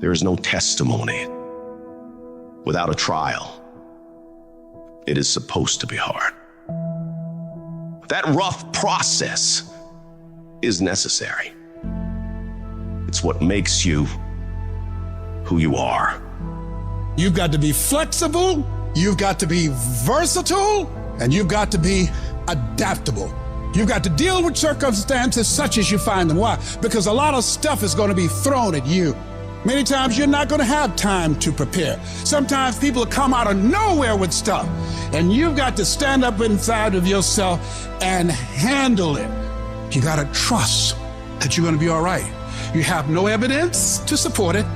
There is no testimony without a trial. It is supposed to be hard. That rough process is necessary. It's what makes you who you are. You've got to be flexible, you've got to be versatile, and you've got to be adaptable. You've got to deal with circumstances such as you find them. Why? Because a lot of stuff is going to be thrown at you. Many times you're not going to have time to prepare. Sometimes people come out of nowhere with stuff, and you've got to stand up inside of yourself and handle it. You got to trust that you're going to be all right. You have no evidence to support it.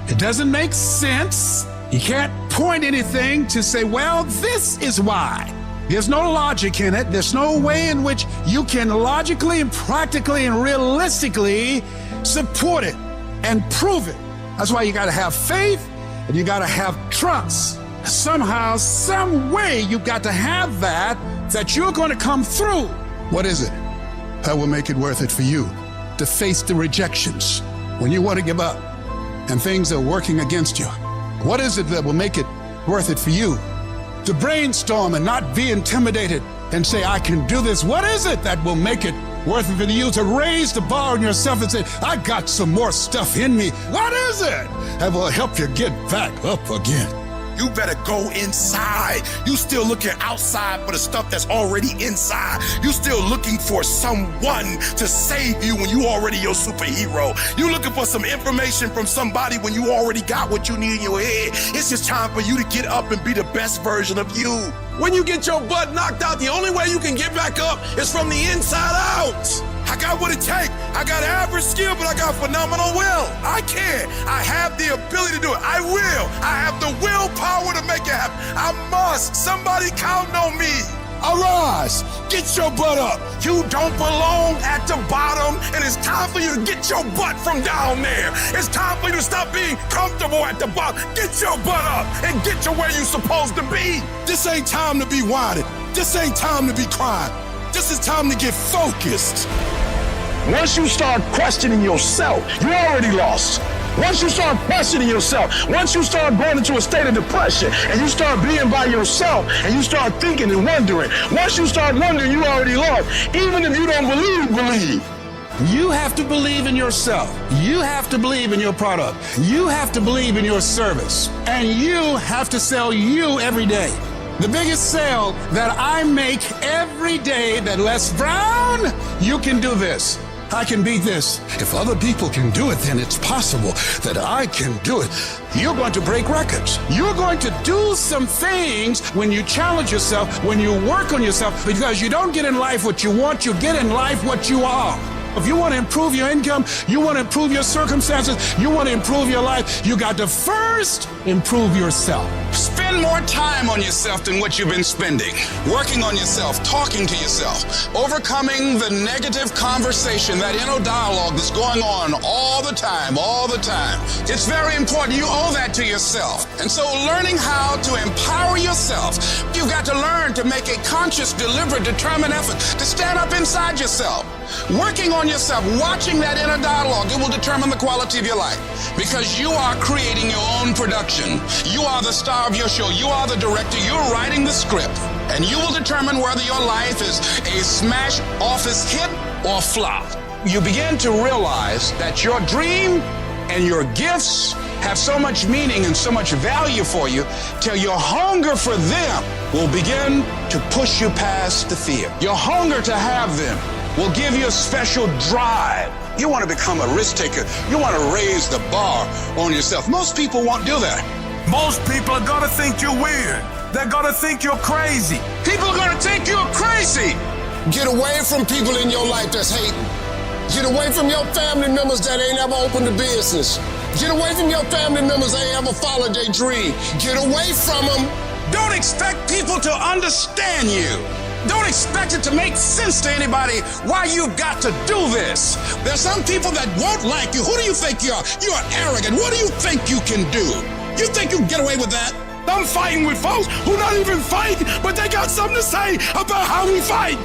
It doesn't make sense. You can't point anything to say, well, this is why. There's no logic in it. There's no way in which you can logically and practically and realistically support it and prove it. That's why you got to have faith and you got to have trust. Somehow, some way, you got to have that you're going to come through. What is it that will make it worth it for you to face the rejections when you want to give up and things are working against you? What is it that will make it worth it for you to brainstorm and not be intimidated and say, I can do this? What is it that will make it worth it for you to raise the bar on yourself and say, I got some more stuff in me? What is it that will help you get back up again? You better go inside. You still looking outside for the stuff that's already inside. You still looking for someone to save you when you already your superhero. You looking for some information from somebody when you already got what you need in your head. It's just time for you to get up and be the best version of you. When you get your butt knocked out, the only way you can get back up is from the inside out. I got what it takes. I got average skill, but I got phenomenal will. I can. I have the ability to do it. I will. I have the willpower to make it happen. I must. Somebody count on me. Arise. Get your butt up. You don't belong at the bottom, and it's time for you to get your butt from down there. It's time for you to stop being comfortable at the bottom. Get your butt up and get to where you're supposed to be. This ain't time to be whining. This ain't time to be crying. This is time to get focused. Once you start questioning yourself, you already lost. Once you start questioning yourself, once you start going into a state of depression and you start being by yourself and you start thinking and wondering, once you start wondering, you already lost. Even if you don't believe. You have to believe in yourself. You have to believe in your product. You have to believe in your service. And you have to sell you every day. The biggest sale that I make every day that Les Brown, you can do this. I can beat this. If other people can do it, then it's possible that I can do it. You're going to break records. You're going to do some things when you challenge yourself, when you work on yourself, because you don't get in life what you want, you get in life what you are. If you want to improve your income, you want to improve your circumstances, you want to improve your life, you got to first improve yourself. Spend more time on yourself than what you've been spending. Working on yourself, talking to yourself, overcoming the negative conversation, that inner dialogue that's going on all the time. It's very important. You owe that to yourself. And so learning how to empower yourself, you've got to learn to make a conscious, deliberate, determined effort to stand up inside yourself. Working on yourself, watching that inner dialogue, it will determine the quality of your life. Because you are creating your own production. You are the star of your show. You are the director. You're writing the script. And you will determine whether your life is a smash office hit or flop. You begin to realize that your dream and your gifts have so much meaning and so much value for you till your hunger for them will begin to push you past the fear. Your hunger to have them will give you a special drive. You want to become a risk taker. You want to raise the bar on yourself. Most people won't do that. Most people are gonna think you're weird. They're gonna think you're crazy. People are going to think you're crazy. Get away from people in your life that's hating. Get away from your family members that ain't ever opened a business. Get away from your family members that ain't ever followed their dream. Get away from them. Don't expect people to understand you. Don't expect it to make sense to anybody why you've got to do this. There's some people that won't like you. Who do you think you are? You are arrogant. What do you think you can do? You think you can get away with that? I'm fighting with folks who not even fight, but they got something to say about how we fight.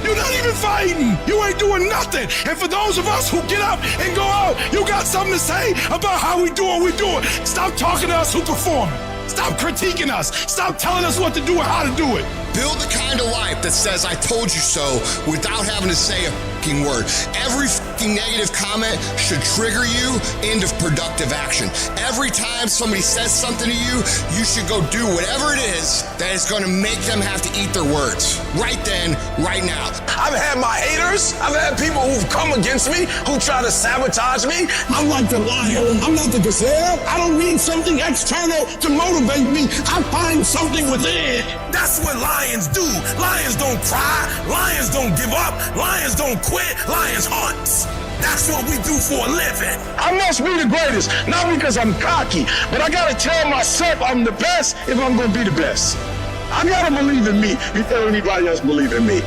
You're not even fighting. You ain't doing nothing. And for those of us who get up and go out, you got something to say about how we do what we do it. Stop talking to us who perform. Stop critiquing us. Stop telling us what to do and how to do it. Build the kind of life that says, I told you so, without having to say a fucking word. Every fucking negative comment should trigger you into productive action. Every time somebody says something to you, you should go do whatever it is that is going to make them have to eat their words. Right then, right now. I've had my haters. I've had people who've come against me, who try to sabotage me. I'm like the lion. I'm not the gazelle. I don't need something external to motivate me. I find something within. That's what lions do. Lions don't cry. Lions don't give up. Lions don't quit. Lions hunt. That's what we do for a living. I must be the greatest, not because I'm cocky, but I gotta tell myself I'm the best if I'm gonna be the best. I gotta believe in me before anybody else believe in me.